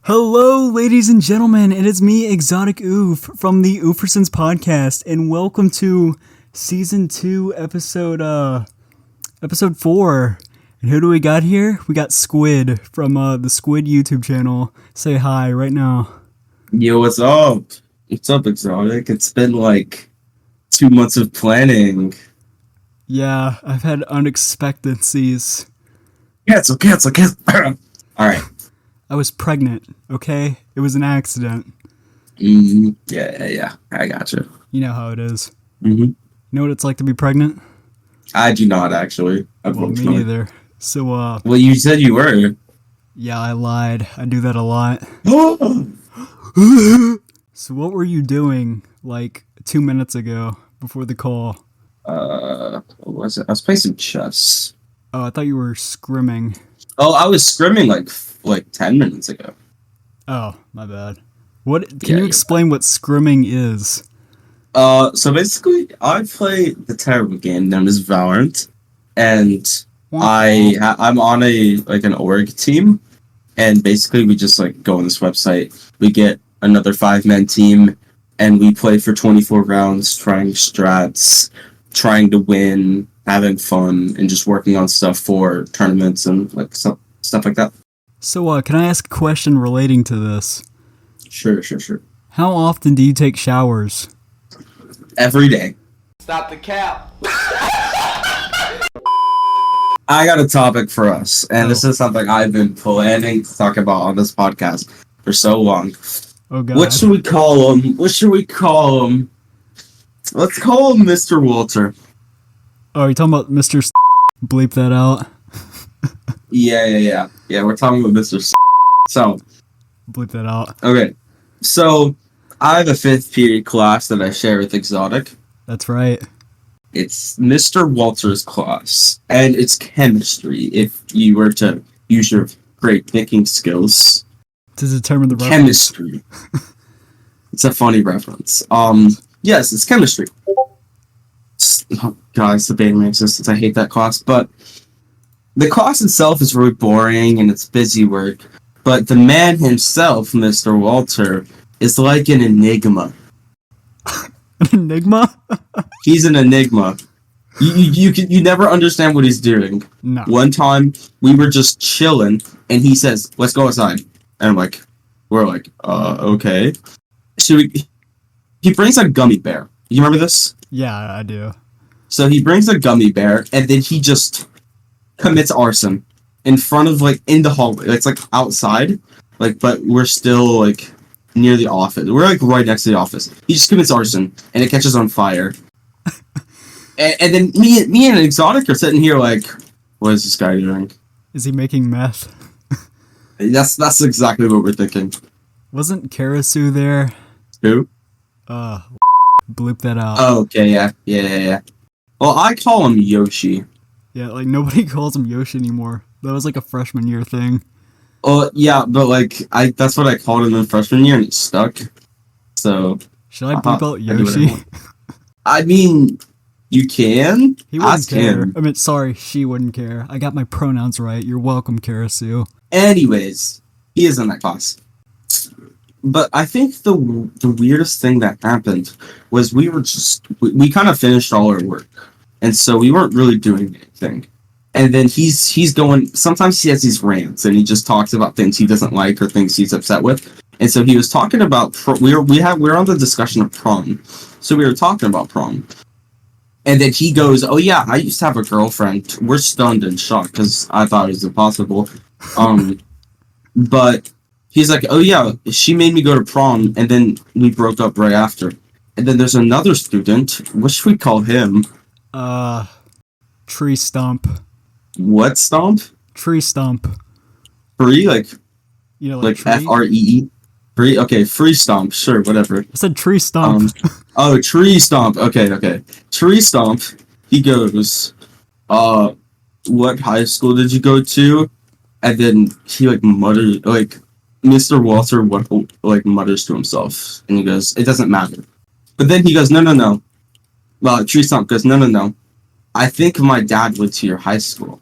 Hello, ladies and gentlemen. It is me, Exotic Oof, from the Oofersons podcast, and welcome to season 2, episode 4. And who do we got here? We got Squid from the Squid YouTube channel. Say hi right now. Yo, what's up? What's up, Exotic? It's been like 2 months of planning. Yeah, I've had unexpectancies. Cancel. Alright. I was pregnant, okay? It was an accident. Yeah. I gotcha. You know how it is. Mm-hmm. You know what it's like to be pregnant? I do not, actually. Well, me neither. So, Well, you said you were. yeah, I lied. I do that a lot. So what were you doing, like, 2 minutes ago, before the call? What was it? I was playing some chess. Oh, I thought you were scrimming. Oh, I was scrimming like 10 minutes ago. Oh, my bad. What? Can Yeah, you you're explain what scrimming is? So basically, I play the terrible game known as Valorant, and I'm on an org team, and basically we just like go on this website, we get another 5-man team, and we play for 24 rounds, trying strats, trying to win, having fun, and just working on stuff for tournaments and like stuff like that. So, can I ask a question relating to this? Sure. How often do you take showers? Every day. Stop the cap. I got a topic for us, and this is something I've been planning to talk about on this podcast for so long. Oh, God. What should we call him? Let's call him Mr. Walter. Oh, you're talking about Mr. Bleep that out. Yeah, we're talking about Mr. So, Bleep that out. okay. So, I have a 5th period class that I share with Exotic. That's right. It's Mr. Walter's class, and it's chemistry, if you were to use your great thinking skills. To determine the reference. Chemistry. It's a funny reference. Yes, it's chemistry. Oh, God, it's debating my existence. I hate that class, but the class itself is really boring and it's busy work. But the man himself, Mr. Walter, is like an enigma. An enigma? He's an enigma. You never understand what he's doing. No. One time we were just chilling, and he says, "Let's go outside." And we're like, okay. So he brings a gummy bear. You remember this? Yeah, I do. So he brings a gummy bear, and then he just commits arson in front of, in the hallway. It's, outside, but we're still, near the office. We're, right next to the office. He just commits arson, and it catches on fire. and then me and Exotic are sitting here what is this guy doing? Is he making meth? That's exactly what we're thinking. Wasn't Karasu there? Who? Bleep that out. Oh, okay, yeah. Well, I call him Yoshi. Yeah, nobody calls him Yoshi anymore. That was a freshman year thing. Oh, yeah, but that's what I called him in freshman year, and it stuck. So should I bleep out I do what I Yoshi? want. I mean, you can. He wouldn't Ask care. him. I mean, sorry, she wouldn't care. I got my pronouns right. You're welcome, Karasu. Anyways, he is in that class. But I think the weirdest thing that happened was we kind of finished all our work, and so we weren't really doing anything. And then he's going. Sometimes he has these rants, and he just talks about things he doesn't like or things he's upset with. And so he was talking about we're on the discussion of prom, so we were talking about prom. And then he goes, "Oh yeah, I used to have a girlfriend." We're stunned and shocked because I thought it was impossible. But he's like, "Oh yeah, she made me go to prom, and then we broke up right after." And then there's another student. What should we call him? Tree stump. What stomp? Tree stump. Free, You know, like tree? FREE. Free. Okay, free stomp. Sure, whatever. I said tree stump. Oh, tree stomp. Okay. Tree stomp. He goes, what high school did you go to? And then he mutters, Mr. Walter mutters to himself, and he goes, "It doesn't matter." But then he goes, No. Well, Tree Stump goes, No. I think my dad went to your high school.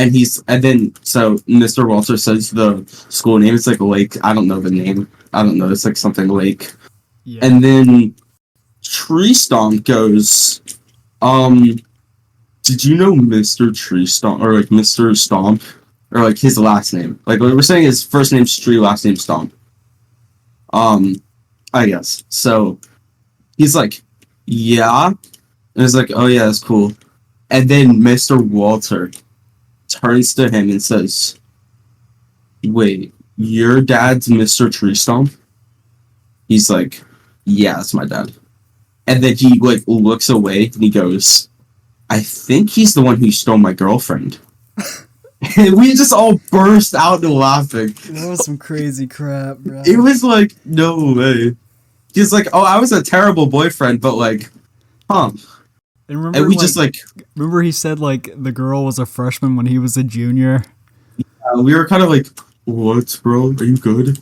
and then so Mr. Walter says the school name. It's like Lake. I don't know the name. I don't know. It's like something Lake. Yeah. And then Tree Stomp goes, did you know Mr. Tree Stomp or like Mr. Stomp or like his last name? Like we're saying his first name's Tree, last name's Stomp. I guess. So he's like, yeah. And it's like, oh yeah, that's cool. And then Mr. Walter turns to him and says, wait, your dad's Mr. Tree Stomp? He's like, yeah, that's my dad. And then he like looks away and he goes, I think he's the one who stole my girlfriend. And we just all burst out into laughing. That was some crazy crap, bro. It was like, no way. He's like, oh, I was a terrible boyfriend, but like, huh. And remember, And we just like, remember he said like the girl was a freshman when he was a junior. we were kind of like, what, bro? Are you good?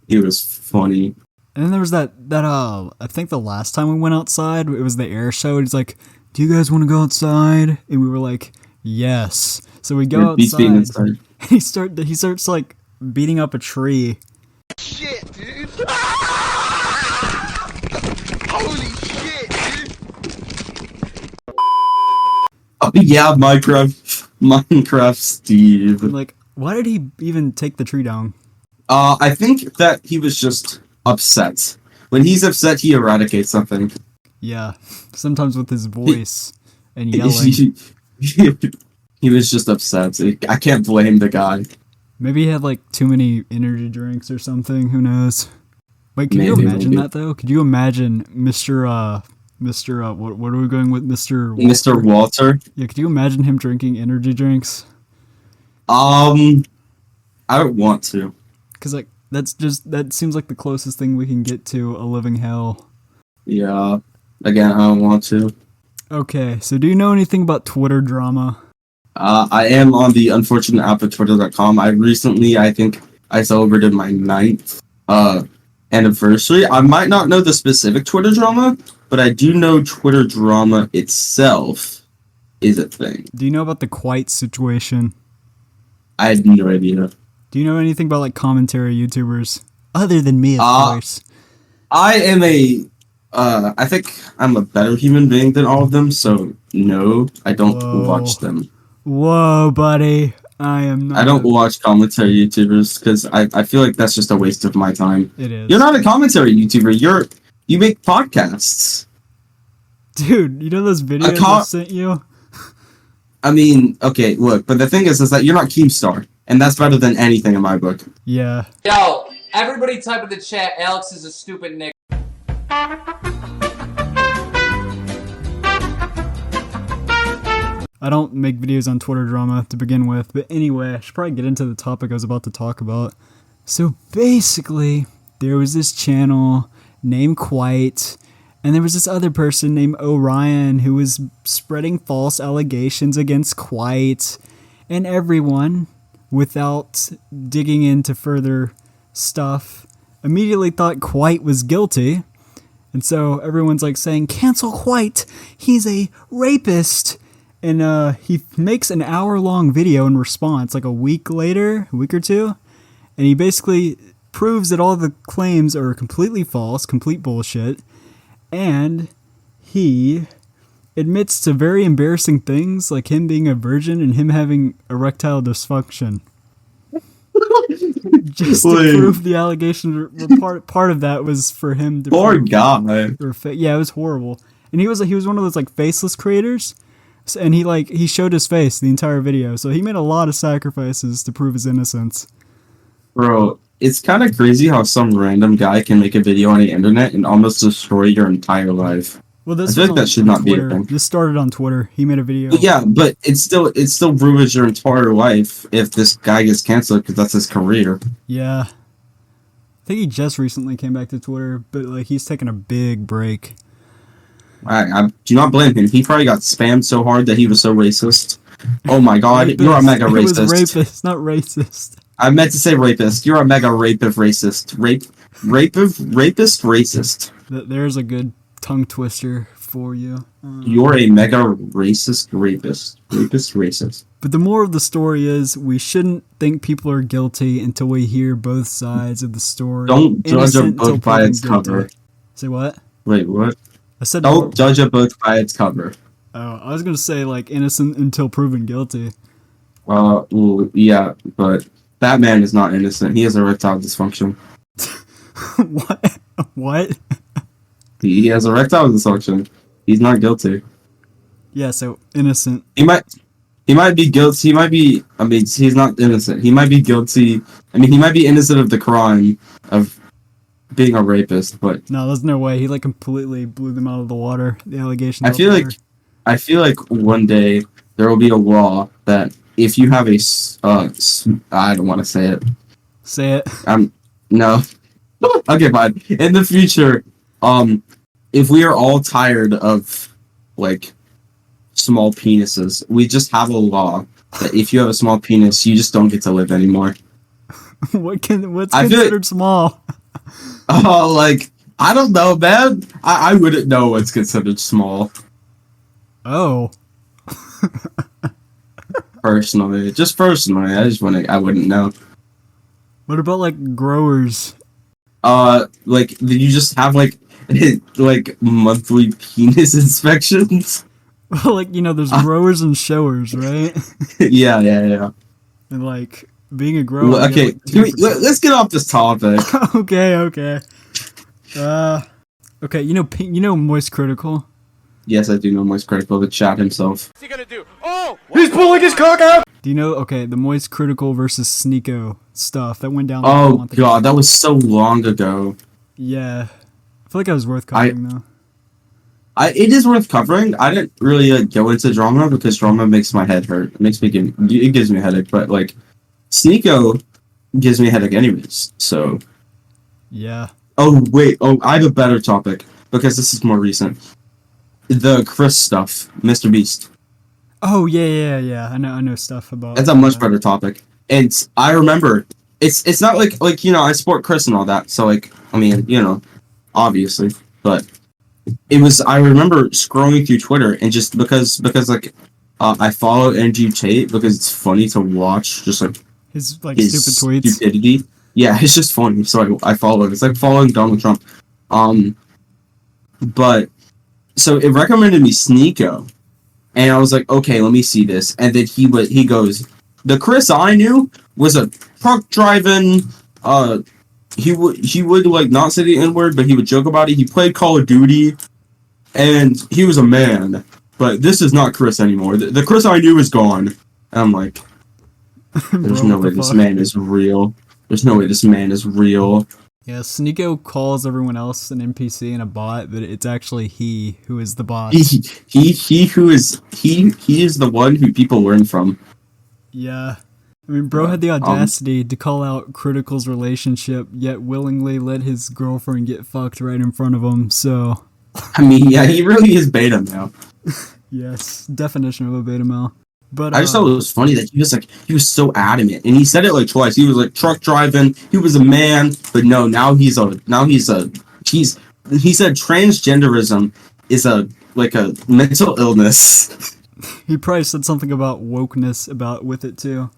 It was funny. And then there was that I think the last time we went outside, it was the air show. He's like, do you guys want to go outside? And we were like, yes. So we go outside. He starts like beating up a tree. Shit, dude. Holy shit, dude. Oh yeah, Minecraft Steve. I'm like, why did he even take the tree down? I think that he was just upset. When he's upset, he eradicates something. Yeah, sometimes with his voice and yelling. He was just upset. I can't blame the guy. Maybe he had like too many energy drinks or something. Who knows? Wait, can you imagine that though? Could you imagine Mr. What are we going with, Mr. Walter? Mr. Walter? Yeah, could you imagine him drinking energy drinks? I don't want to. Cause like that seems like the closest thing we can get to a living hell. Yeah. Again, I don't want to. Okay, so do you know anything about Twitter drama? I am on the unfortunate app at twitter.com. I think I celebrated my 9th anniversary. I might not know the specific Twitter drama, but I do know Twitter drama itself is a thing. Do you know about the Quite situation? I had no idea. Do you know anything about like commentary YouTubers? Other than me, of course. I am I think I'm a better human being than all of them, so no, I don't watch them. Whoa, buddy. I am not. I don't watch commentary YouTubers because I feel like that's just a waste of my time. It is. You're not a commentary YouTuber. You make podcasts. Dude, you know those videos I sent you? I mean, okay, look, but the thing is that you're not Keemstar, and that's better than anything in my book. Yeah. Yo, everybody type in the chat, Alex is a stupid nigga. I don't make videos on Twitter drama to begin with, but anyway, I should probably get into the topic I was about to talk about. So basically, there was this channel named Quite, and there was this other person named Orion who was spreading false allegations against Quite and everyone without digging into further stuff. Immediately thought Quite was guilty, and so everyone's like saying, cancel Quite, he's a rapist. And he makes an hour-long video in response, like a week or two, and he basically proves that all the claims are completely false, complete bullshit, and he admits to very embarrassing things, like him being a virgin and him having erectile dysfunction. Just to prove the allegation, part of that was for him to poor guy. Yeah, it was horrible. And he was one of those like faceless creators. And he showed his face the entire video, so he made a lot of sacrifices to prove his innocence. Bro, it's kind of crazy how some random guy can make a video on the internet and almost destroy your entire life. Well, this I feel like that should not be a thing. This started on Twitter. He made a video. Well, yeah, but it still ruins your entire life if this guy gets canceled because that's his career. Yeah, I think he just recently came back to Twitter, but like he's taking a big break. I do not blame him. He probably got spammed so hard that he was so racist. Oh my god, you're a mega racist. It was rapist, not racist. I meant to say rapist. You're a mega rapist racist. Rapist racist. There's a good tongue twister for you. You're a mega racist rapist. Racist. But the moral of the story is we shouldn't think people are guilty until we hear both sides of the story. Don't judge a Innocent until book by proven its guilty. cover. Say what? Wait, what? I said Don't judge a book by its cover. Oh, I was gonna say like innocent until proven guilty. Well, yeah, but Batman is not innocent. He has erectile dysfunction. What? What? He has erectile dysfunction. He's not guilty. Yeah, so innocent. He might be guilty. He might be. I mean, he's not innocent. He might be guilty. I mean, he might be innocent of the crime of being a rapist. But No, there's no way. He like completely blew them out of the water. The allegations. I feel like one day there will be a law that if you have I don't want to say it. Say it. No. Okay, fine. In the future, if we are all tired of like small penises, we just have a law that if you have a small penis, you just don't get to live anymore. What's I feel considered small? Oh, like I don't know, man. I wouldn't know what's considered small Oh. personally. Just personally, I wouldn't know. What about like growers? Like you just have like like monthly penis inspections. Like, you know, there's growers and showers, right? yeah. And like being a grower. Well, okay, you get, like, let's get off this topic. 2%. Okay. You know, Moist Critical. Yes, I do know Moist Critical, the chat himself. What's he gonna do? Oh! He's pulling his cock out! Do you know? Okay, the Moist Critical versus Sneeko stuff that went down. Like a Oh month ago. god, that was so long ago. Yeah, I feel like that was worth covering though. It is worth covering. I didn't really go into drama because drama makes my head hurt. It gives me a headache. But like, Sneeko gives me a headache anyways. So. Yeah. Oh wait. Oh, I have a better topic because this is more recent. The Chris stuff, Mr. Beast. Oh yeah. I know stuff about. That's a much better topic. And I remember it's not like you know I support Chris and all that. So like I mean you know obviously, but. I remember scrolling through Twitter and just because like I follow Andrew Tate because it's funny to watch just like his stupid tweets. Stupidity. Yeah, it's just funny. So I follow it. It's like following Donald Trump. But so it recommended me Sneeko, and I was like, okay, let me see this. And then he goes, the Chris I knew was a truck driving He would like not say the N-word, but he would joke about it. He played Call of Duty, and he was a man. But this is not Chris anymore. The Chris I knew is gone. And I'm like, there's no way this man is real. There's no way this man is real. Yeah, Sneeko calls everyone else an NPC and a bot, but it's actually he who is the boss. He is the one who people learn from. Yeah. I mean, bro had the audacity to call out Critical's relationship, yet willingly let his girlfriend get fucked right in front of him, so... I mean, yeah, he really is beta male. Yes, definition of a beta male. But I just thought it was funny that he was so adamant, and he said it like twice. He was like truck driving, he was a man, but no, he said transgenderism is a mental illness. He probably said something about wokeness with it too.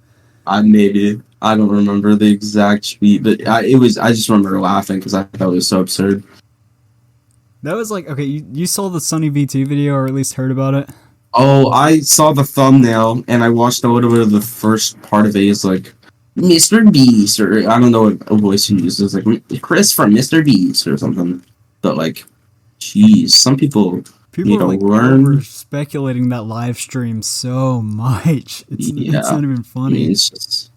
Maybe. I don't remember the exact tweet, but I just remember laughing because I thought it was so absurd. That was like, okay, you saw the Sunny VT video, or at least heard about it? Oh, I saw the thumbnail, and I watched a little bit of the first part of it. It's like, Mr. Beast, or I don't know what voice he uses, like, Chris from Mr. Beast, or something. But, like, jeez, some people are like over speculating that live stream so much. It's not even funny. It's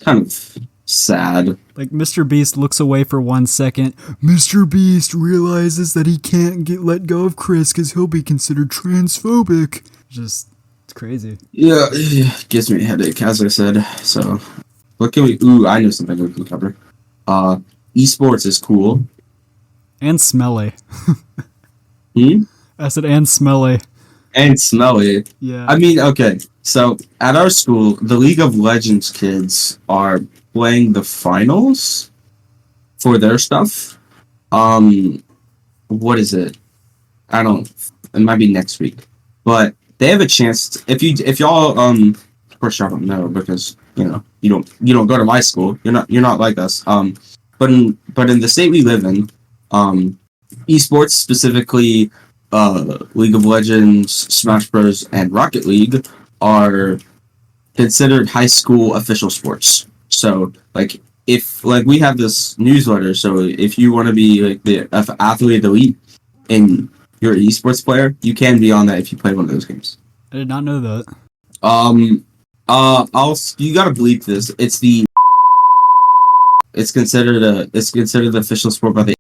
kind of sad. Like, Mr. Beast looks away for 1 second. Mr. Beast realizes that he can't let go of Chris because he'll be considered transphobic. It's crazy. Yeah, it gives me a headache, as I said. So, what can we... Ooh, I know something we can cover. Esports is cool. And smelly. Hmm? I said, and smelly. And smelly. Yeah. I mean, okay. So, at our school, the League of Legends kids are playing the finals for their stuff. What is it? I don't. It might be next week, but they have a chance. If y'all of course y'all don't know because you don't go to my school. You're not like us. But in the state we live in, esports, specifically League of Legends, Smash Bros, and Rocket League, are considered high school official sports. So like if like we have this newsletter, so if you want to be like the athlete elite and you're an esports player, you can be on that if you play one of those games. I did not know that. You gotta bleep this. It's considered the official sport by the.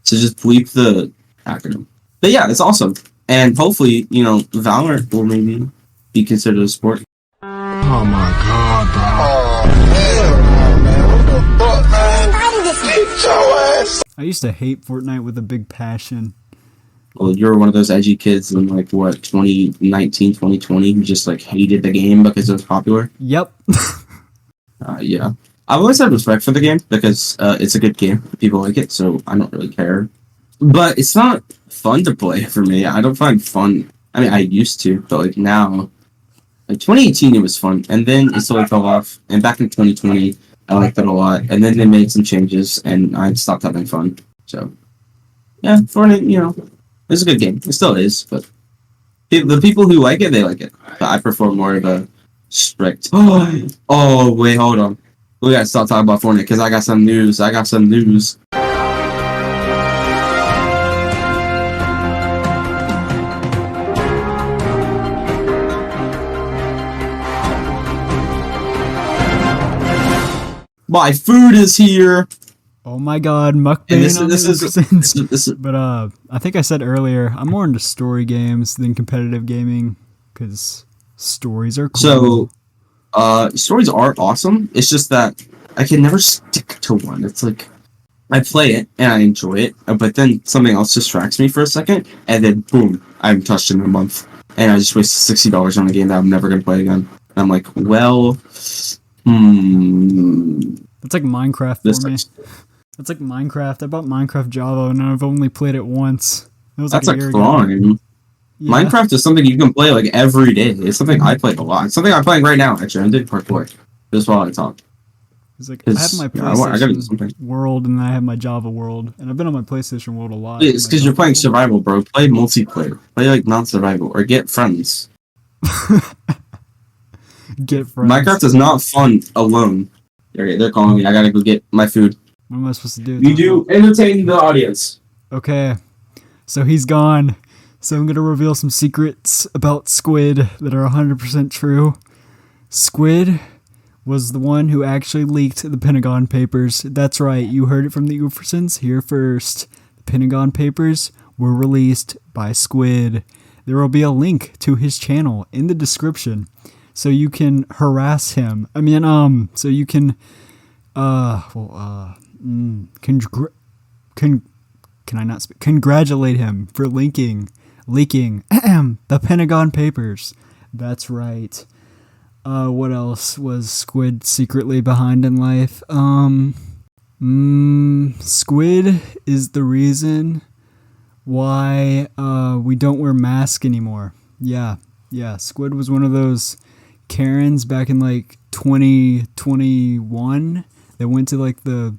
So just bleep the acronym. But yeah, it's awesome, and hopefully Valorant will maybe be considered a sport. Oh my god, bro. Oh, hell no, man. What the fuck, man? Get your ass. I used to hate Fortnite with a big passion. Well, you're one of those edgy kids in 2019, 2020 who just hated the game because it was popular. Yep. Yeah. I've always had respect for the game because it's a good game. People like it, so I don't really care. But it's not fun to play for me. I don't find fun. I mean, I used to, but now, 2018 it was fun, and then it slowly fell off. And back in 2020, I liked it a lot. And then they made some changes, and I stopped having fun. So, yeah, Fortnite, it's a good game. It still is, but the people who like it, they like it. But I prefer more of a strict. Oh, wait, hold on. We gotta stop talking about Fortnite because I got some news. My food is here. Oh my god, mukbang on the Ubersons. But I think I said earlier, I'm more into story games than competitive gaming because stories are cool. So, stories are awesome. It's just that I can never stick to one. It's like I play it and I enjoy it, but then something else distracts me for a second, and then boom, I haven't touched it in a month, and I just wasted $60 on a game that I'm never gonna play again. And I'm like, well, It's like Minecraft for me. It's like Minecraft. I bought Minecraft Java and I've only played it once. It was that's like a a year crime. ago. Yeah. Minecraft is something you can play every day. It's something I play a lot. It's something I'm playing right now. Actually, I'm doing parkour just while I talk. It's like I have my I gotta do PlayStation something. world and then I have my Java world, and I've been on my PlayStation world a lot. It's because you're playing survival, bro. Play multiplayer. Play non-survival or get friends. Get friends. Minecraft is not fun alone. They're calling me. I gotta go get my food. What am I supposed to do? You do entertain the audience. Okay, so he's gone. So I'm gonna reveal some secrets about Squid that are 100% true. Squid was the one who actually leaked the Pentagon Papers. That's right, you heard it from the Ufersons here first. The Pentagon Papers were released by Squid. There will be a link to his channel in the description, so you can harass him. So you can, can I not speak? Congratulate him for leaking the Pentagon Papers. That's right. What else was Squid secretly behind in life? Squid is the reason why we don't wear masks anymore. Yeah. Squid was one of those Karens back in 2021 that went to the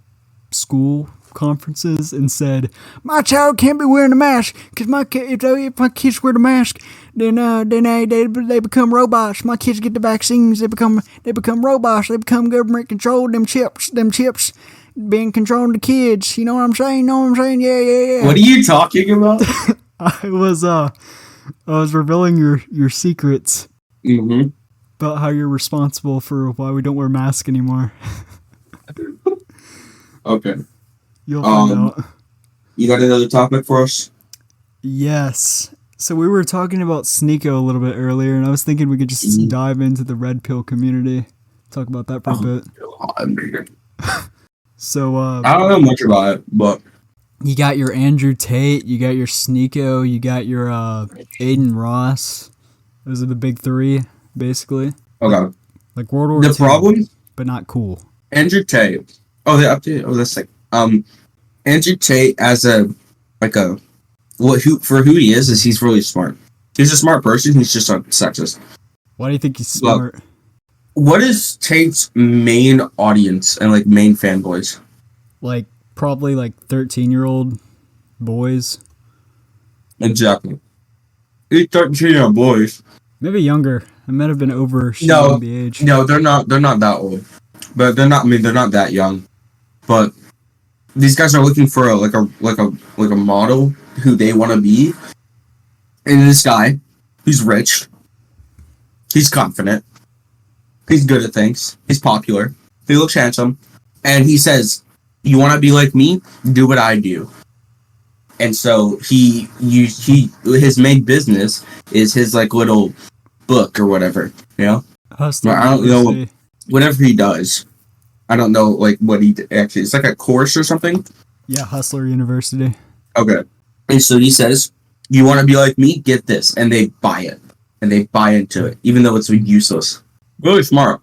school conferences and said, my child can't be wearing a mask because if my kids wear the mask, then they become robots. My kids get the vaccines, they become robots. They become government controlled. Them chips being controlling the kids. You know what I'm saying? Yeah. What are you talking about? I was revealing your secrets about how you're responsible for why we don't wear masks anymore. Okay. You'll find out. You got another topic for us? Yes. So we were talking about Sneeko a little bit earlier, and I was thinking we could just dive into the Red Pill community. Talk about that for a bit. So, I don't know much about it, but you got your Andrew Tate, you got your Sneeko, you got your Aiden Ross. Those are the big three, basically. Okay. Like World War The II, problem? but not cool. Andrew Tate. Oh, they updated. Oh, that's sick. Andrew Tate as a for who he is he's really smart. He's a smart person. He's just a sexist. Why do you think he's Well, smart? What is Tate's main audience and like main fanboys? Like, probably like 13-year-old boys. Exactly. He's 13-year-old boys. Maybe younger. I might have been overshooting No, the age. no, they're not that old, but they're not. I mean, they're not that young. But these guys are looking for a model who they want to be. And this guy, he's rich, he's confident, he's good at things, he's popular, he looks handsome, and he says, "You want to be like me? Do what I do." And so his main business is his like little book or whatever, you know. Hustler I don't know. University. Whatever he does, I don't know like what he actually. It's like a course or something. Yeah, Hustler University. Okay. And so he says, "You want to be like me? Get this," and they buy it, and they buy into it, even though it's useless. Really smart.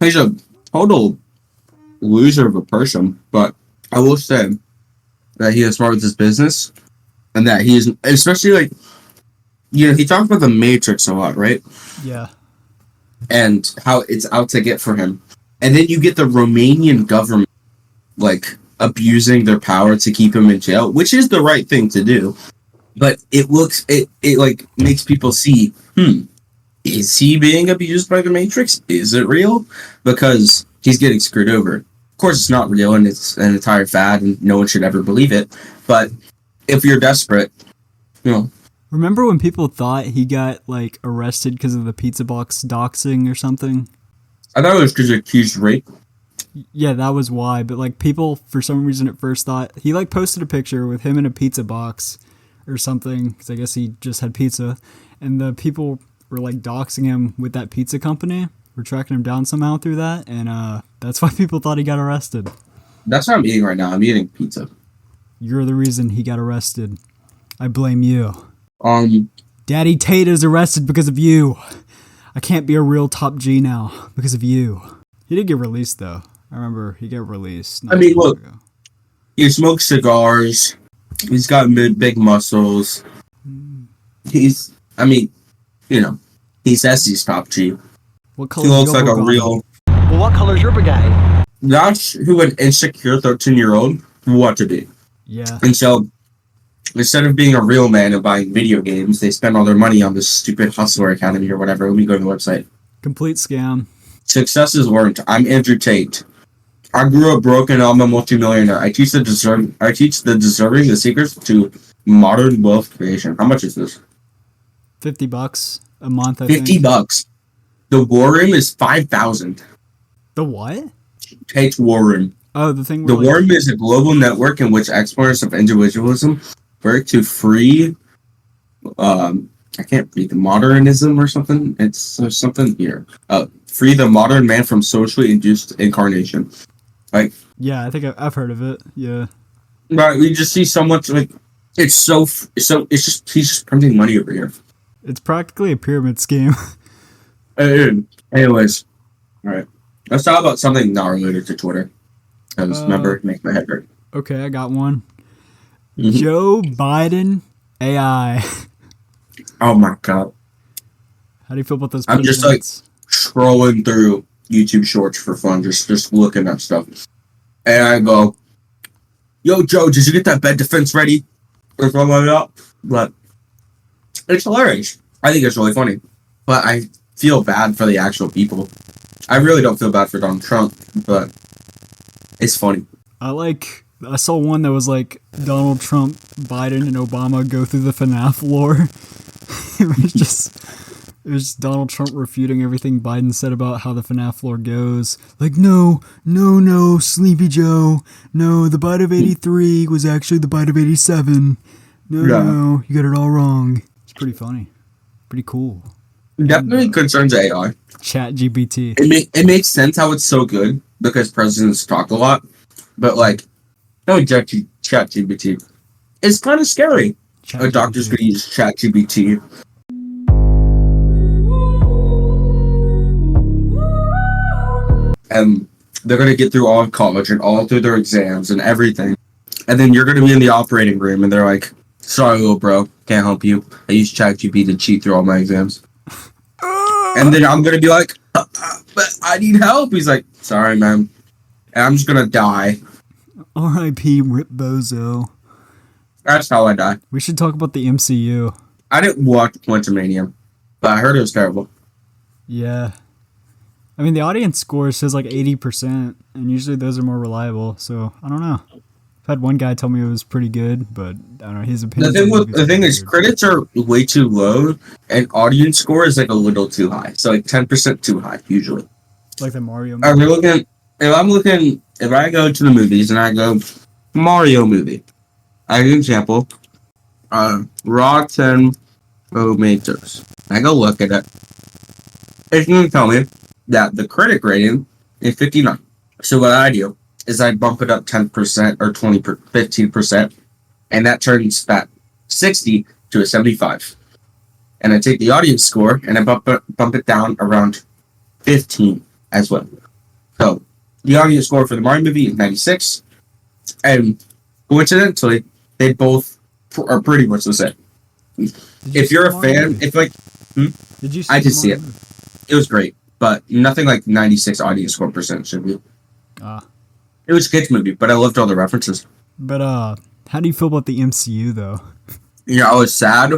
He's a total loser of a person, but I will say that he is smart with his business, and that he is, especially like, you know, he talks about the Matrix a lot, right? Yeah. And how it's out to get for him. And then you get the Romanian government like abusing their power to keep him in jail, which is the right thing to do. But it like makes people see, is he being abused by the Matrix? Is it real? Because he's getting screwed over. Of course it's not real and it's an entire fad and no one should ever believe it. But if you're desperate, you know. Remember when people thought he got, like, arrested because of the pizza box doxing or something? I thought it was because he accused rape. Yeah, that was why. But, like, people, for some reason, at first thought... He, like, posted a picture with him in a pizza box or something, because I guess he just had pizza. And the people were, like, doxing him with that pizza company. We're tracking him down somehow through that. And that's why people thought he got arrested. That's what I'm eating right now. I'm eating pizza. You're the reason he got arrested. I blame you. Daddy Tate is arrested because of you. I can't be a real top G now because of you. He did get released, though. I remember he got released. I mean, look, he smokes cigars. He's got big muscles. He says he's top G. What color He looks like a real... Well, what color's your brigade? That's who an insecure 13-year-old want to be. Yeah. And so, instead of being a real man and buying video games, they spend all their money on this stupid Hustler Academy or whatever. Let me go to the website. Complete scam. Success is learned. I'm Andrew Tate. I grew up broke and I'm a multimillionaire. I teach the deserving the secrets to modern wealth creation. How much is this? $50 a month, I think. $50. The War Room is 5,000. The what? Tate's War Room. Oh, the thing The where, War Room is a global network in which exponents of individualism work to free, I can't read the modernism or something. It's something here. Free the modern man from socially induced incarnation. Like, yeah, I think I've heard of it. Yeah. right, we just see so much like it's he's just printing money over here. It's practically a pyramid scheme. Anyways, all right, let's talk about something not related to Twitter. Because remember, it makes my head hurt. Okay, I got one. Mhm. Joe Biden AI. Oh my god, How do you feel about those I'm just, like, presidents? scrolling through YouTube Shorts for fun, just looking at stuff, and I go, "Yo, Joe, did you get that bed defense ready?" Or something like that. But it's hilarious. I think it's really funny, but I feel bad for the actual people. I really don't feel bad for Donald Trump, but it's funny. I saw one that was like Donald Trump, Biden, and Obama go through the FNAF lore. it was just Donald Trump refuting everything Biden said about how the FNAF lore goes. Like, no, Sleepy Joe. No, the bite of 83 was actually the bite of 87. No, you got it all wrong. It's pretty funny. Pretty cool. Definitely concerns AI. Chat GPT. It makes sense how it's so good because presidents talk a lot, but like, no, ChatGPT. It's kind of scary. A doctor's gonna use ChatGPT. And they're gonna get through all of college and all through their exams and everything. And then you're gonna be in the operating room and they're like, Sorry, little bro. Can't help you. I use ChatGPT to cheat through all my exams. And then I'm gonna be like, but I need help. He's like, sorry, man. And I'm just gonna die. R.I.P. Rip Bozo. That's how I die. We should talk about the MCU. I didn't watch Quantumania, but I heard it was terrible. Yeah. I mean, the audience score says like 80%, and usually those are more reliable, so I don't know. I've had one guy tell me it was pretty good, but I don't know, his opinion. The thing is, critics are way too low, and audience score is like a little too high. So like 10% too high, usually. Like the Mario Are movie. we looking, if I go to the movies and I go, Mario movie, I give an example, Rotten Tomatoes. I go look at it. It's going to tell me that the critic rating is 59. So what I do is I bump it up 10% or 15%, and that turns that 60 to a 75. And I take the audience score and I bump it down around 15 as well. So the audience score for the Mario movie is 96, and coincidentally, they both are pretty much the same. If you're a fan, if like, Did you see I did the see Mario it. movie? It was great, but nothing like 96 audience score percent should be. Ah. It was a kids movie, but I loved all the references. But how do you feel about the MCU though? Yeah, I was sad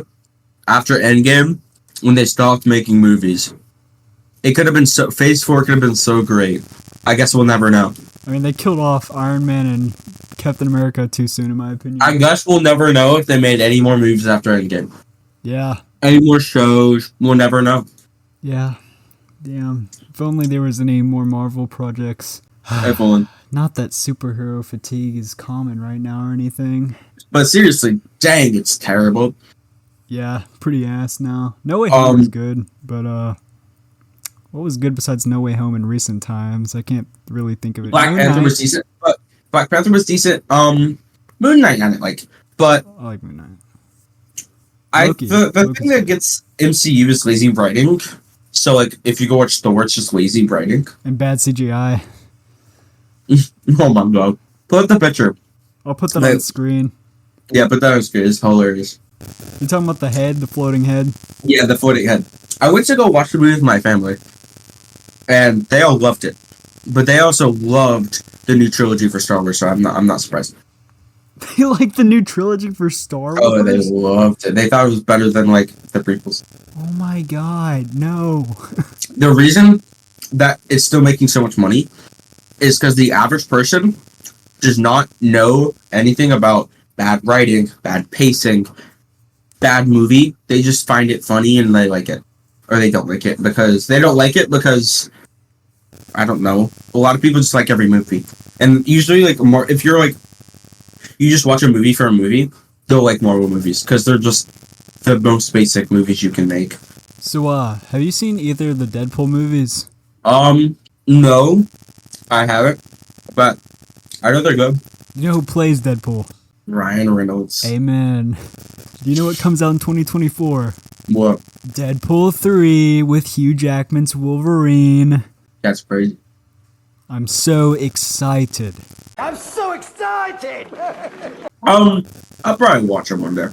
after Endgame when they stopped making movies. It could have been Phase 4 could have been so great. I guess we'll never know. I mean, they killed off Iron Man and Captain America too soon, in my opinion. I guess we'll never know if they made any more movies after Endgame. Yeah. Any more shows, we'll never know. Yeah. Damn. If only there was any more Marvel projects. Everyone. Not that superhero fatigue is common right now or anything. But seriously, dang, it's terrible. Yeah, pretty ass now. No Way Home was good, but what was good besides No Way Home in recent times? I can't really think of it. Black Moon Panther Knight. was decent. But Black Panther was decent. Moon Knight I didn't like. But I like Moon Knight. the Loki's thing that good. gets MCU is lazy writing. So like if you go watch Thor, it's just lazy writing. And bad CGI. Oh my god. Put up the picture. I'll put that on the screen. Yeah, but that was good. It's hilarious. You talking about the head, the floating head? Yeah, the floating head. I went to go watch the movie with my family, and they all loved it. But they also loved the new trilogy for Star Wars, so I'm not surprised. They like the new trilogy for Star Wars? Oh, they loved it. They thought it was better than like the prequels. Oh my god, no. The reason that it's still making so much money is because the average person does not know anything about bad writing, bad pacing, bad movie. They just find it funny and they like it. Or they don't like it because they don't like it because I don't know. A lot of people just like every movie. And usually like more if you're like you just watch a movie for a movie, they'll like Marvel movies because they're just the most basic movies you can make. So, have you seen either of the Deadpool movies? No, I haven't, but I know they're good. You know who plays Deadpool? Ryan Reynolds. Amen. Do you know what comes out in 2024? What? Deadpool 3 with Hugh Jackman's Wolverine. That's crazy. I'm so excited. I'm so excited! I'll probably watch them one day.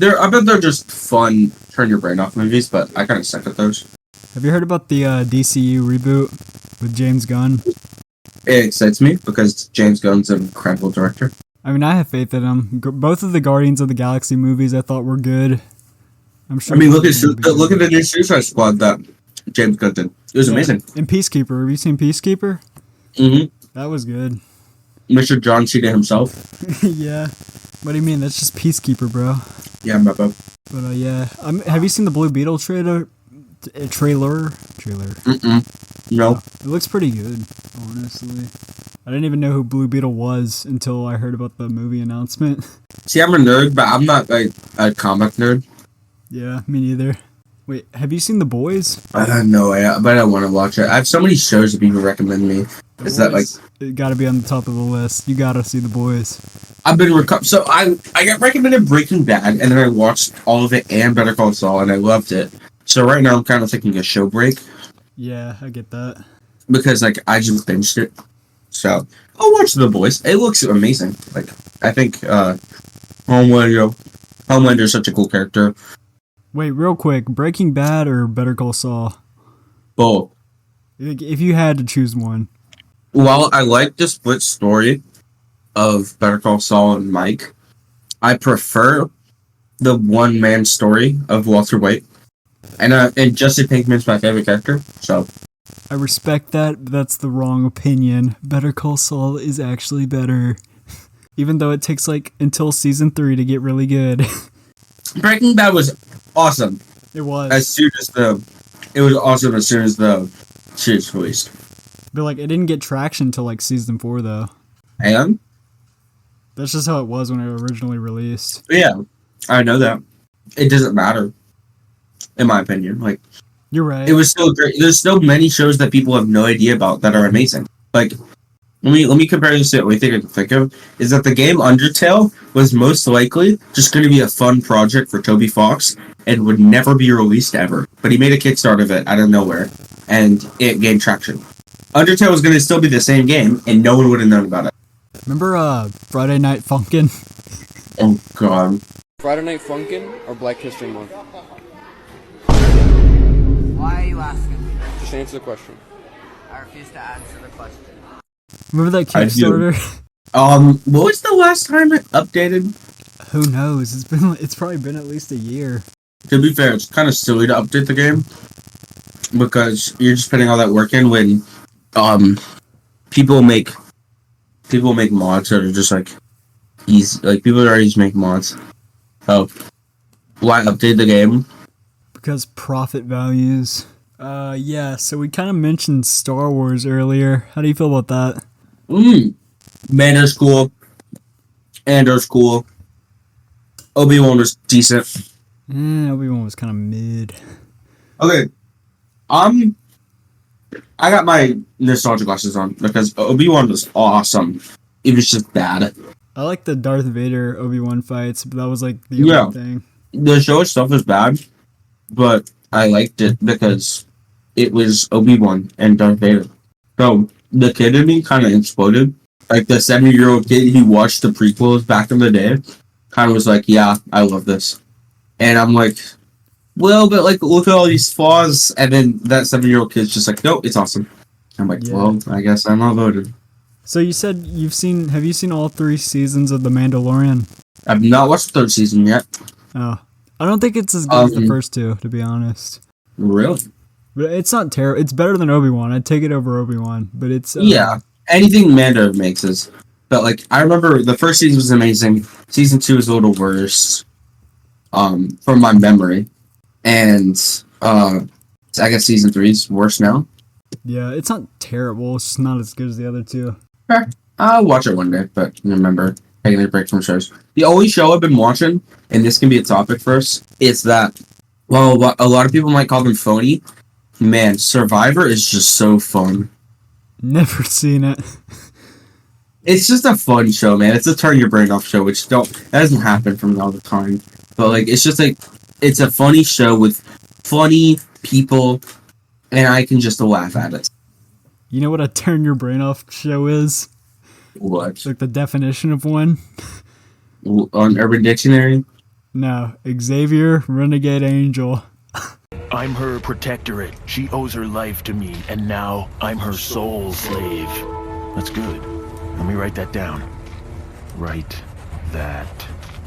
I bet they're just fun, turn your brain off movies, but I kind of suck at those. Have you heard about the DCU reboot with James Gunn? It excites me because James Gunn's an incredible director. I mean, I have faith in him. Both of the Guardians of the Galaxy movies I thought were good. I'm sure. I mean, look at the new Suicide Squad that James Gunn did. It was amazing. And Peacekeeper. Have you seen Peacekeeper? Mm-hmm. That was good. Mr. John Cena himself. Yeah. What do you mean? That's just Peacekeeper, bro. Yeah, Bubba. But yeah. Have you seen the Blue Beetle trailer? Trailer. Mm-mm. No. It looks pretty good, honestly. I didn't even know who Blue Beetle was until I heard about the movie announcement. See, I'm a nerd, but I'm not like a comic nerd. Yeah, me neither. Wait, have you seen The Boys? No, but I want to watch it. I have so many shows that people recommend me. Is that like It gotta be on the top of the list. You gotta see The Boys. I've been so I got recommended Breaking Bad, and then I watched all of it and Better Call Saul, and I loved it. So right now I'm kind of taking a show break Yeah, I get that. because like I just binged it. So I'll watch The Boys. It looks amazing. Like I think Homelander Homelander's such a cool character. Wait, real quick, Breaking Bad or Better Call Saul? Both. If you had to choose one. While I like the split story of Better Call Saul and Mike, I prefer the one-man story of Walter White. And Jesse Pinkman's my favorite character, so... I respect that, but that's the wrong opinion. Better Call Saul is actually better. Even though it takes, like, until season 3 to get really good. Breaking Bad was awesome. It was. It was awesome as soon as the series released. But, like, it didn't get traction until, like, season 4, though. And? That's just how it was when it originally released. Yeah, I know that. It doesn't matter, in my opinion. Like, You're right. it was still great. There's still many shows that people have no idea about that are amazing. Like, let me compare this to the only thing I can think of is that the game Undertale was most likely just going to be a fun project for Toby Fox and would never be released ever. But he made a Kickstarter of it out of nowhere, and it gained traction. Undertale was going to still be the same game, and no one would have known about it. Remember Friday Night Funkin'? Oh, God. Friday Night Funkin' or Black History Month? Why are you asking me? Just answer the question. I refuse to answer the question. Remember that I do. Kickstarter? What was the last time it updated? Who knows? It's probably been at least a year. To be fair, it's kind of silly to update the game because you're just putting all that work in when people make mods that are just like easy. Like people already just make mods. Oh, why update the game? Because profit values. Yeah, so we kind of mentioned Star Wars earlier. How do you feel about that? Mando's cool. Andor's cool. Obi-Wan was decent. Obi-Wan was kind of mid. Okay. I got my nostalgia glasses on because Obi-Wan was awesome. It was just bad. I like the Darth Vader Obi-Wan fights, but that was like the only thing. The show itself was bad, but I liked it because it was Obi-Wan and Darth Vader. So the kid in me kind of exploded. Like the 70-year-old kid who watched the prequels back in the day kind of was like, yeah, I love this. And I'm like, well, but like, look at all these flaws. And then that 7-year-old kid's just like, no, it's awesome. I'm like, well, I guess I'm outvoted. So you said have you seen all 3 seasons of The Mandalorian? I've not watched the 3rd season yet. Oh. I don't think it's as good as the first 2, to be honest. Really? But it's not terrible. It's better than Obi-Wan. I'd take it over Obi-Wan, but it's... yeah. Anything Mando makes is. But like, I remember the first season was amazing. Season 2 is a little worse. From my memory. And, I guess season 3 is worse now. Yeah, it's not terrible. It's just not as good as the other 2. I'll watch it one day, but remember, taking a break from shows. The only show I've been watching, and this can be a topic for us, is that, well, a lot of people might call them phony. Man, Survivor is just so fun. Never seen it. It's just a fun show, man. It's a turn your brain off show, which that doesn't happen from all the time. But like, it's just like, it's a funny show with funny people, and I can just laugh at it. You know what a turn your brain off show is? What? Like the definition of one? On Urban Dictionary? No, Xavier, Renegade Angel. I'm her protectorate. She owes her life to me, and now I'm her soul slave. That's good. Let me write that down. Write that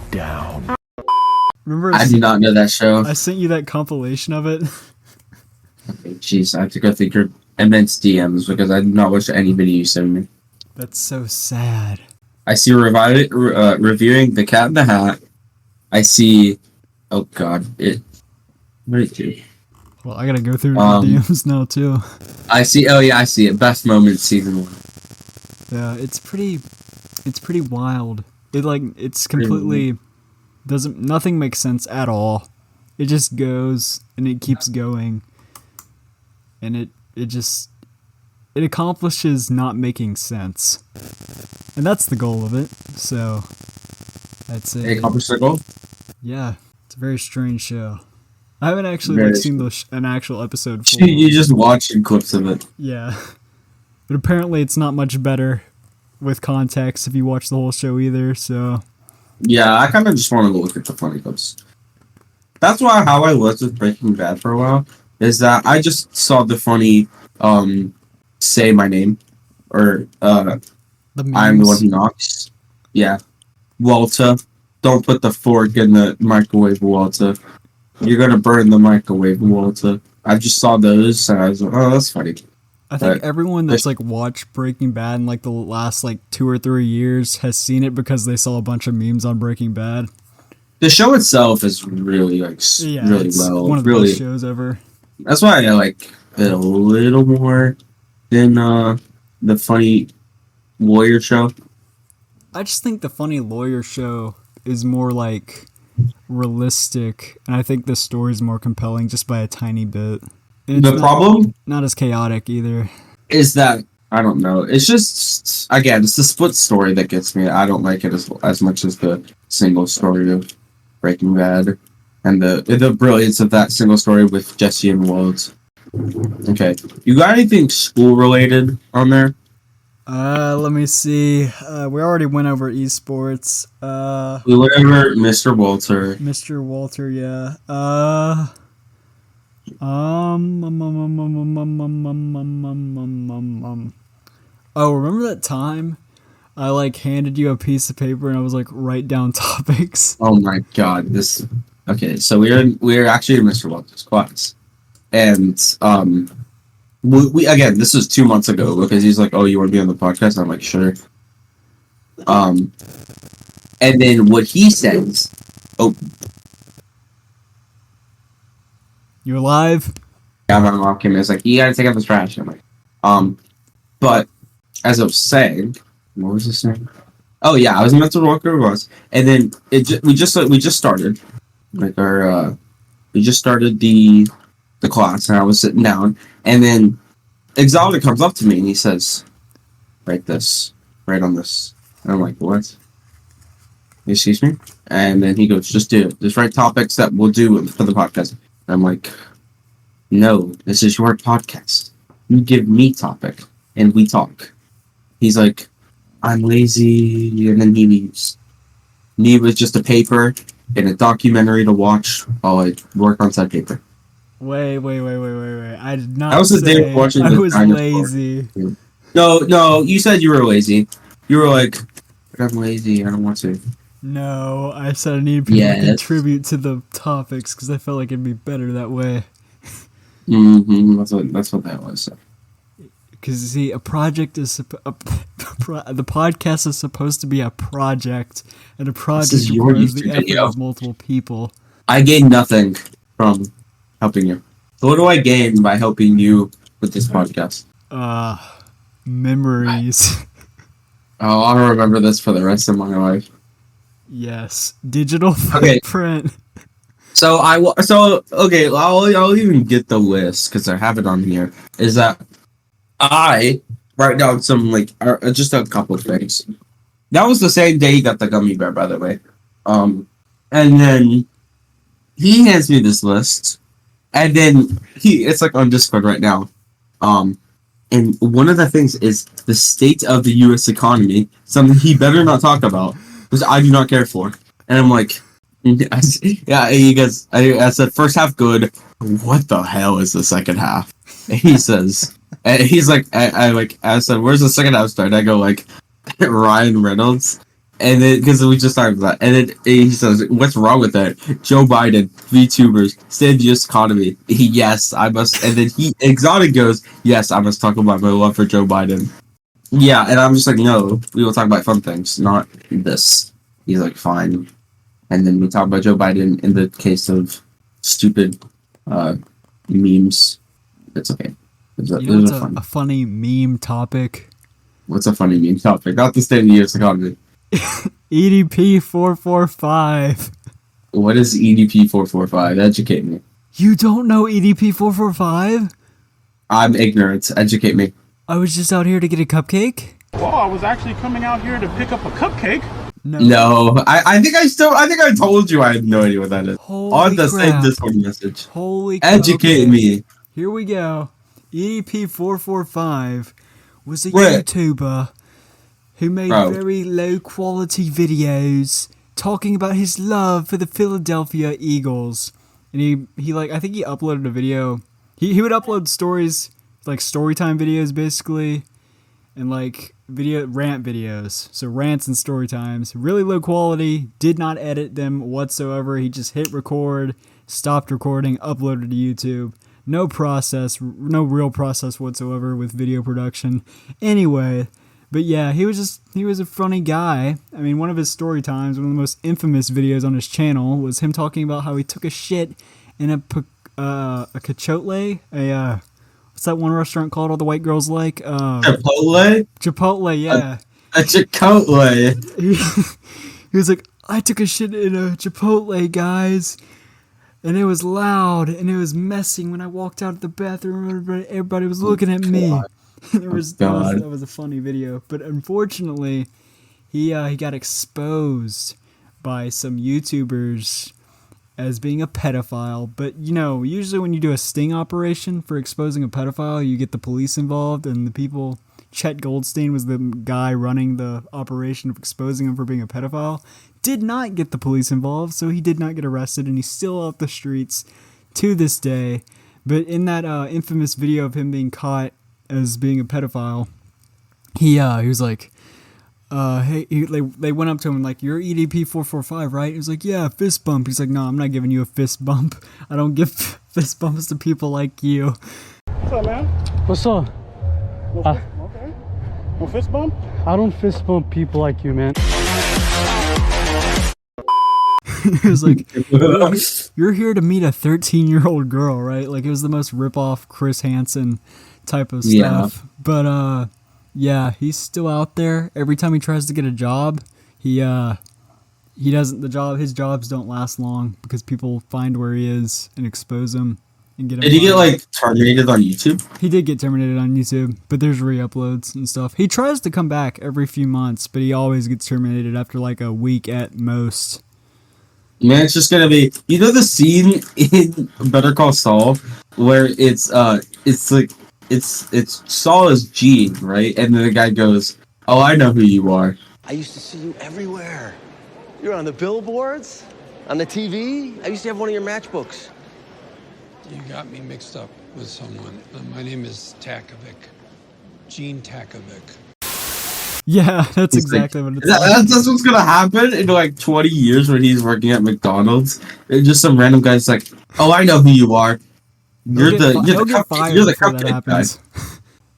down. Remember? I did not know that show. I sent you that compilation of it. Okay, jeez, I have to go through your immense DMs because I did not watch any video you sent me. That's so sad. I see reviewing The Cat in the Hat. I see... Oh, God. What did it do? Well, I gotta go through the DMs now, too. I see... Oh, yeah, I see it. Best Moments, Season 1. Yeah, it's pretty wild. It's completely... Nothing makes sense at all. It just goes, and it keeps going. And it accomplishes not making sense. And that's the goal of it, so... That's it. It accomplished the goal? Yeah, it's a very strange show. I haven't actually seen an actual episode full. You just watched clips of it. Yeah. But apparently it's not much better with context if you watch the whole show either, so... Yeah, I kind of just wanted to look at the funny clips. That's why how I was with Breaking Bad for a while is that I just saw the funny say my name or The I'm the one memes. who knocks. Yeah. Walter. Don't put the fork in the microwave, Walter. You're gonna burn the microwave, Walter. I just saw those and I was like, oh, that's funny. I think But- everyone that's like watched Breaking Bad in like the last like 2 or 3 years has seen it because they saw a bunch of memes on Breaking Bad. The show itself is really like Yeah, really it's well. one of the really, best shows ever. that's why I like it a little more than the funny lawyer show. I just think the funny lawyer show is more like realistic, and I think the story's more compelling just by a tiny bit. And it's The problem not as chaotic either. is that I don't know. It's just again, it's the split story that gets me. I don't like it as much as the single story of Breaking Bad and the brilliance of that single story with Jesse and Walt. Okay, you got anything school related on there? Let me see. We already went over esports. We went over Mr. Walter. Mr. Walter, yeah. Oh, remember that time I like handed you a piece of paper and I was like, write down topics? Oh my god, this. Okay, so we're actually in Mr. Walter's class, and we again, this was 2 months ago because he's like, "Oh, you want to be on the podcast?" I'm like, "Sure." And then what he says, "Oh, You alive? yeah, my mom came in. It's like, you gotta take out the trash." I'm like, but as I was saying, what was this name? Oh yeah, I was meant to Walker was, and then we just started like our we just started the class, and I was sitting down, and then Exotic comes up to me and he says, "Write this, write on this," and I'm like, "What? Excuse me?" And then he goes, "Just do it. Just write topics that we'll do for the podcast." And I'm like, "No, this is your podcast. You give me topic, and we talk." He's like, "I'm lazy," and then he leaves. Me was just a paper and a documentary to watch while I work on said paper. Wait. I did not That was the day say of watching I the was dinosaur. lazy. No, you said you were lazy. You were like, "I'm lazy, I don't want to." No, I said I needed people Yes. to contribute to the topics because I felt like it'd be better that way. Mm-hmm. That's what that was. Because see, a project is the podcast is supposed to be a project, and a project is your requires the YouTube effort video. of multiple people. I gained nothing from helping you. So what do I gain by helping you with this podcast? Memories. Oh, I'll remember this for the rest of my life. Yes, digital Okay. footprint. So okay. I'll even get the list because I have it on here. Is that I write down some like just a couple of things. That was the same day he got the gummy bear, by the way. And then he hands me this list, and then it's like on Discord right now. And one of the things is the state of the U.S. economy, something he better not talk about, because I do not care for. And I'm like, yeah, he goes, I said, first half good. What the hell is the second half? And he says, and he's like, I said, where's the second half start? I go like, Ryan Reynolds. And then, because we just talked about that. And then he says, what's wrong with that? Joe Biden, VTubers, state of the U.S. economy. Yes, I must. And then Exotic goes, yes, I must talk about my love for Joe Biden. Yeah, and I'm just like, no, we will talk about fun things, not this. He's like, fine. And then we talk about Joe Biden in the case of stupid memes. It's okay. You know what's a funny meme topic? What's a funny meme topic? Not the state of the U.S. economy. EDP 445. What is EDP 445? Educate me. You don't know EDP 445? I'm ignorant. Educate me. I was just out here to get a cupcake. Well, I was actually coming out here to pick up a cupcake. No, I think I told you I had no idea what that is. Holy on the crap. same Discord message. Holy crap. Educate me. Here we go. EDP 445 was a Wait. YouTuber who made Bro. very low quality videos talking about his love for the Philadelphia Eagles. And he like, I think he uploaded a video. He would upload stories, like story time videos basically, and like rant videos. So rants and story times, really low quality, did not edit them whatsoever. He just hit record, stopped recording, uploaded to YouTube. No process, no real process whatsoever with video production. Anyway, but yeah, he was a funny guy. I mean, one of his story times, one of the most infamous videos on his channel, was him talking about how he took a shit in a cachotle, what's that one restaurant called all the white girls like? Chipotle? Chipotle, yeah. A Chipotle. He was like, I took a shit in a Chipotle, guys. And it was loud, and it was messing when I walked out of the bathroom. Everybody was looking at me. That was a funny video. But unfortunately, he got exposed by some YouTubers as being a pedophile. But, you know, usually when you do a sting operation for exposing a pedophile, you get the police involved, and the people... Chet Goldstein was the guy running the operation of exposing him for being a pedophile. Did not get the police involved, so he did not get arrested, and he's still off the streets to this day. But in that infamous video of him being caught as being a pedophile, he was like, hey, they went up to him and like, you're EDP 445, right? He was like, yeah, fist bump. He's like, no, I'm not giving you a fist bump. I don't give fist bumps to people like you. What's up, man? What's up? Okay. No fist bump? I don't fist bump people like you, man. It was like, you're here to meet a 13-year-old girl, right? Like, it was the most rip-off Chris Hansen type of stuff. Yeah. But, yeah, he's still out there. Every time he tries to get a job, he doesn't, his jobs don't last long because people find where he is and expose him. Did he get like terminated on YouTube? He did get terminated on YouTube, but there's re-uploads and stuff. He tries to come back every few months, but he always gets terminated after like a week at most. Man, it's just gonna be, you know, the scene in Better Call Saul where it's Saul is Gene, right? And then the guy goes, "Oh, I know who you are. I used to see you everywhere. You're on the billboards, on the TV. I used to have one of your matchbooks." You got me mixed up with someone. My name is Takovic. Gene Takovic. Yeah, that's exactly what it's that's what's gonna happen in like 20 years when he's working at McDonald's. And just some random guy's like, "Oh, I know who you are. You're the cupcake guy."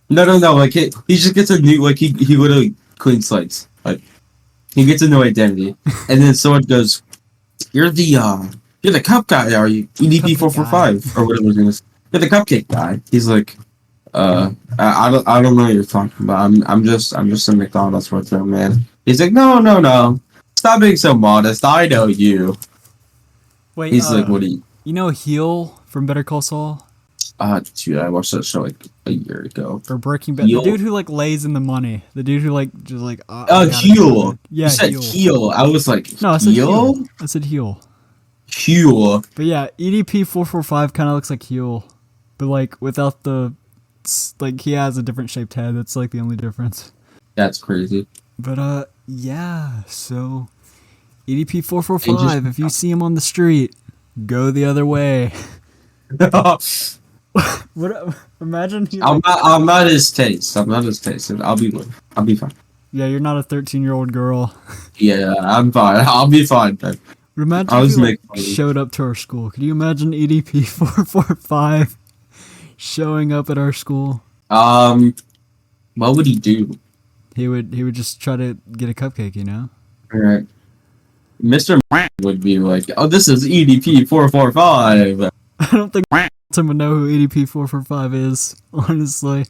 No. Like he just gets a new, like he literally clean slates. Like he gets a new identity, and then someone goes, "You're the cup guy, are you? EDP 445 or whatever it is. You're the cupcake guy." He's like, I don't know what you're talking about. I'm just a McDonald's worker, man. He's like, no. Stop being so modest. I know you. Wait, he's like, what do you? You know Heel from Better Call Saul? Dude, I watched that show like a year ago. For Breaking Bad, the dude who like lays in the money. The dude who like just like. Heel. Yeah, you said heel. I was like, no, I said heel. I said heel. Heel. But yeah, EDP 445 kind of looks like Heel, but like without the, like he has a different shaped head. That's like the only difference. That's crazy. But yeah. So EDP 445. If you see him on the street, go the other way. What? Imagine. I'm not his taste. I'll be fine. Yeah, you're not a 13-year-old girl. Yeah, I'm fine. I'll be fine. Imagine if he like, showed up to our school. Could you imagine EDP 445 showing up at our school? What would he do? He would just try to get a cupcake, you know? Alright. Mr. would be like, "Oh, this is EDP 445. I don't think someone would know who EDP 445 is, honestly.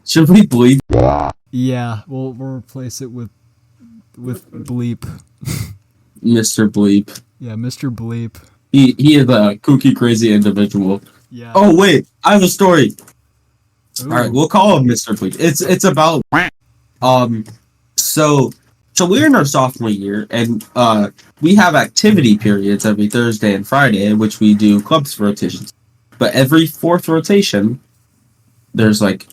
Should we bleep? Yeah, we'll replace it with bleep. Mr. Bleep. Yeah, Mr. Bleep. He is a kooky, crazy individual. Yeah. Oh wait, I have a story. Ooh. All right, we'll call him Mr. Bleep. It's about so we're in our sophomore year, and we have activity periods every Thursday and Friday, in which we do clubs rotations. But every fourth rotation, there's like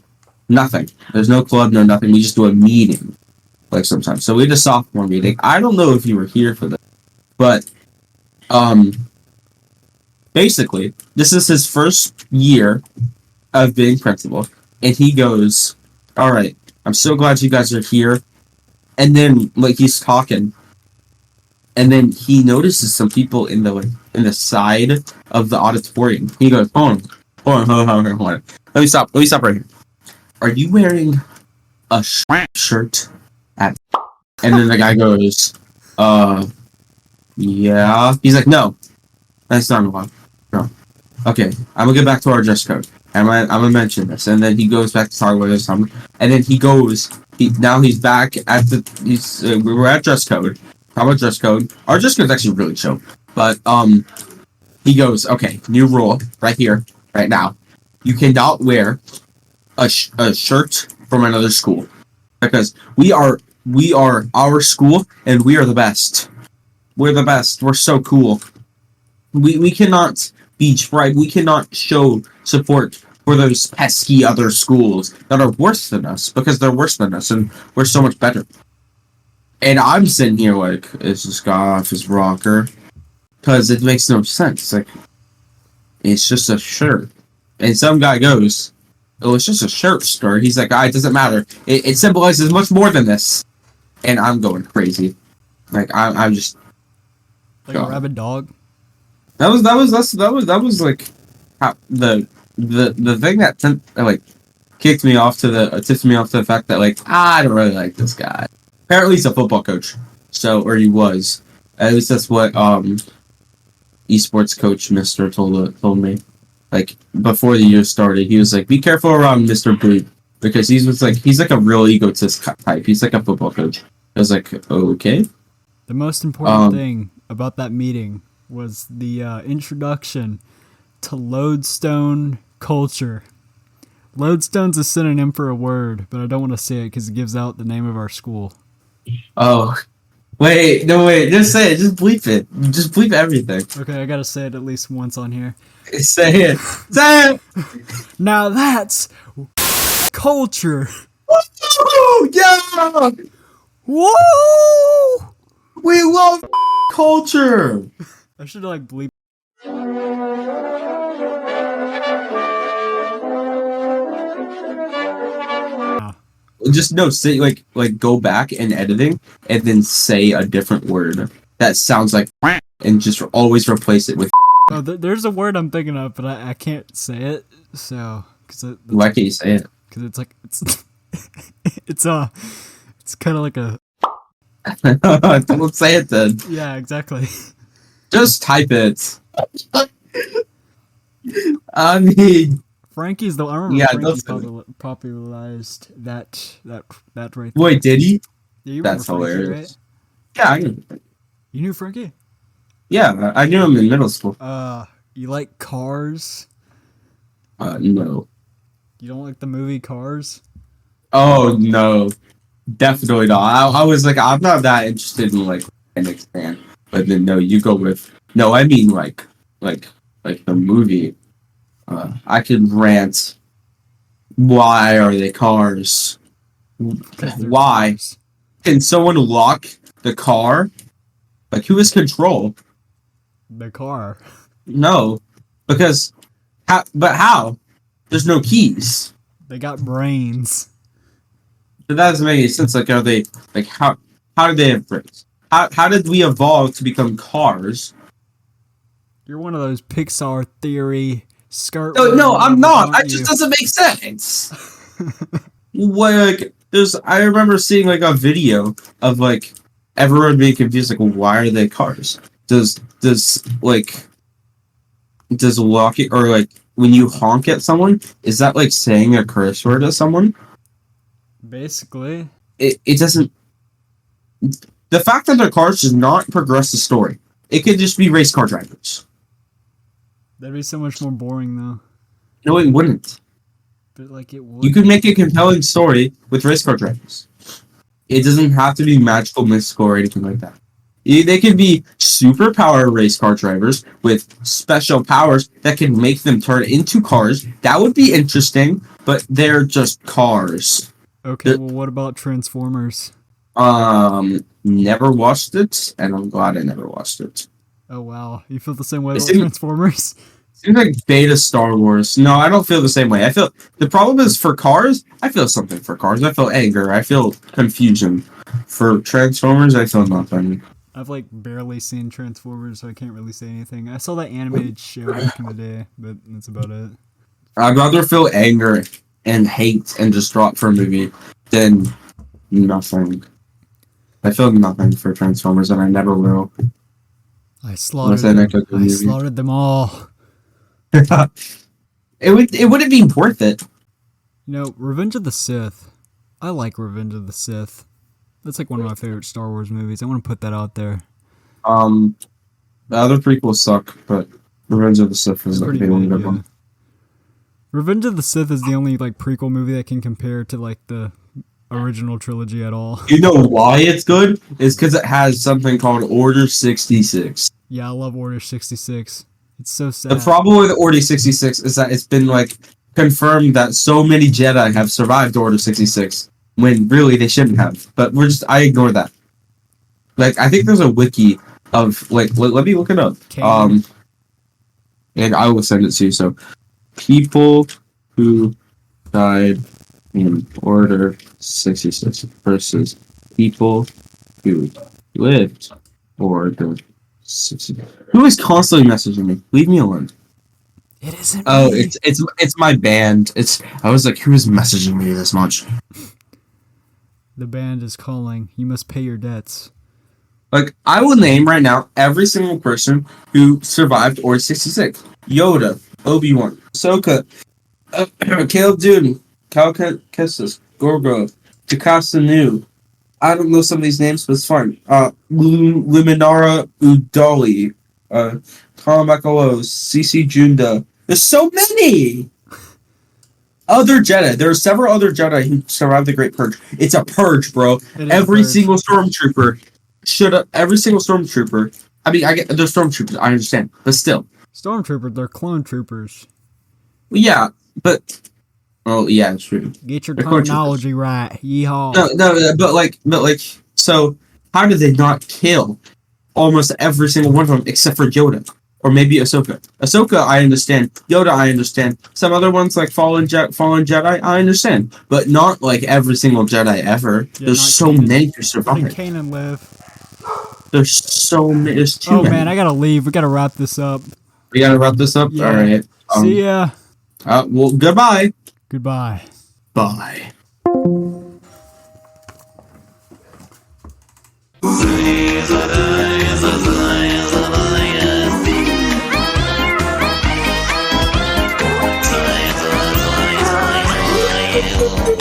nothing. There's no club, no nothing. We just do a meeting. like sometimes. So we had a sophomore meeting. I don't know if you were here for this, but basically, this is his first year of being principal, and he goes, "All right, I'm so glad you guys are here." And then, like, he's talking, and then he notices some people in the side of the auditorium. He goes, "Hold on. Let me stop right here. Are you wearing a shirt at?" And then the guy goes, yeah." He's like, "No, that's not wrong. No. Okay, I'm gonna get back to our dress code. I'm gonna mention this." And then he goes back to talk about this something. And then he goes. Now he's back at we're at dress code. How about dress code? Our dress code's actually really chill. But he goes, "Okay, new rule right here, right now. You cannot wear a shirt from another school because we are our school and we are the best. We're the best. We're so cool. We cannot be right. We cannot show support for those pesky other schools that are worse than us because they're worse than us and we're so much better." And I'm sitting here like, is this guy off his rocker? Because it makes no sense. Like, it's just a shirt. And some guy goes, "Oh, it's just a shirt, sir." He's like, "It doesn't matter. It symbolizes much more than this." And I'm going crazy. Like, I'm just like a rabid dog. That was like how, the thing that tipped me off to the fact that, like, I don't really like this guy. Apparently he's a football coach. So, or he was. At least that's what esports coach Mr. told me. Like, before the year started, he was like, "Be careful around Mr. Bleep," because he's like a real egotist type. He's like a football coach. I was like, okay. The most important thing about that meeting was the introduction to lodestone culture. Lodestone's a synonym for a word, but I don't want to say it because it gives out the name of our school. Oh, wait, just say it. Just bleep it. Just bleep everything. Okay, I gotta say it at least once on here. Say it. Say it. Now that's culture. Woo! Yeah! Woo! We love culture. I should like bleep. Just no, say like go back in editing and then say a different word that sounds like and just always replace it with. Oh, there's a word I'm thinking of, but I can't say it. So, why can't you say it? Because it's like it's kind of like a. Don't say it then. Yeah, exactly. Just type it. I mean, Frankie's the. I remember Frankie popularized that right there. Wait, did he? Yeah, that's Frankie, hilarious. Right? Yeah, I knew. You knew Frankie? Yeah, I knew him in middle school. You like Cars? No. You don't like the movie Cars? Oh no, definitely not. I was like, I'm not that interested in like an fan. But then no, you go with no. I mean like the movie. I could rant. Why are they cars? Why can someone lock the car? Like, who has control? The car. No, because how? But how? There's no keys. They got brains. But that doesn't make any sense. Like, are they like how? How did they have brains? How did we evolve to become cars? You're one of those Pixar theory skirt. No, I'm not. It just doesn't make sense. Like, I remember seeing like a video of like everyone being confused. Like, why are they cars? Does walking or like when you honk at someone, is that like saying a curse word to someone? Basically, it doesn't. The fact that they're cars does not progress the story. It could just be race car drivers. That'd be so much more boring, though. No, it wouldn't. But like it would. You could make a compelling story with race car drivers. It doesn't have to be magical, mystical, or anything like that. They could be superpower race car drivers with special powers that can make them turn into cars. That would be interesting, but they're just cars. Okay, well, what about Transformers? Never watched it, and I'm glad I never watched it. Oh wow, you feel the same way It about seems- Transformers? Seems like beta Star Wars. No, I don't feel the same way. I feel the problem is for cars. I feel something for cars. I feel anger. I feel confusion. For Transformers, I feel nothing. I've like barely seen Transformers, so I can't really say anything. I saw that animated show back in the day, but that's about it. I'd rather feel anger and hate and distraught for a movie than nothing. I feel nothing for Transformers, and I never will. I slaughtered Unless I them. make a I movie. slaughtered them all. It wouldn't be worth it. You know, Revenge of the Sith. I like Revenge of the Sith. That's like one of my favorite Star Wars movies. I want to put that out there. The other prequels suck, but Revenge of the Sith is like Pretty the only good, good one. Revenge of the Sith is the only like prequel movie that can compare to like the original trilogy at all. You know why it's good? It's because it has something called Order 66. Yeah, I love Order 66. It's so sad. The problem with Order 66 is that it's been like confirmed that so many Jedi have survived Order 66 when really they shouldn't have. But I ignore that. Like I think there's a wiki of like let me look it up. Canon. And I will send it to you. So people who died in Order 66 versus people who lived Order 66. Who is constantly messaging me? Leave me alone. It isn't. Oh, me. it's my band. I was like, who is messaging me this much? The band is calling. You must pay your debts. Like, I will name right now every single person who survived Order 66. Yoda, Obi-Wan, Ahsoka, Caleb Dune, Cal Kestis, Gorgo, Jocasta Nu. I don't know some of these names, but it's fine. Luminara Udali, Kamakalos, CC Junda. There's so many! Other Jedi. There are several other Jedi who survived the Great Purge. It's a purge, bro. It is Every a purge. single stormtrooper should have. Every single stormtrooper. I mean, I get they're stormtroopers. I understand, but still. Stormtroopers, they're clone troopers. Well, yeah, but. Oh yeah, it's true. Get your They're clone terminology right. Yeehaw. No, but like, so how did they not kill almost every single one of them except for Yoda or maybe Ahsoka? Ahsoka, I understand. Yoda, I understand. Some other ones like Fallen Jedi, I understand, but not like every single Jedi ever. Yeah, There's not so Kanan. many to Only survive. Kanan live. There's so many. There's too Oh many. man, I gotta leave. We gotta wrap this up. We gotta wrap this up. Yeah. All right. See ya. Well, goodbye. Goodbye. Bye. Thank you.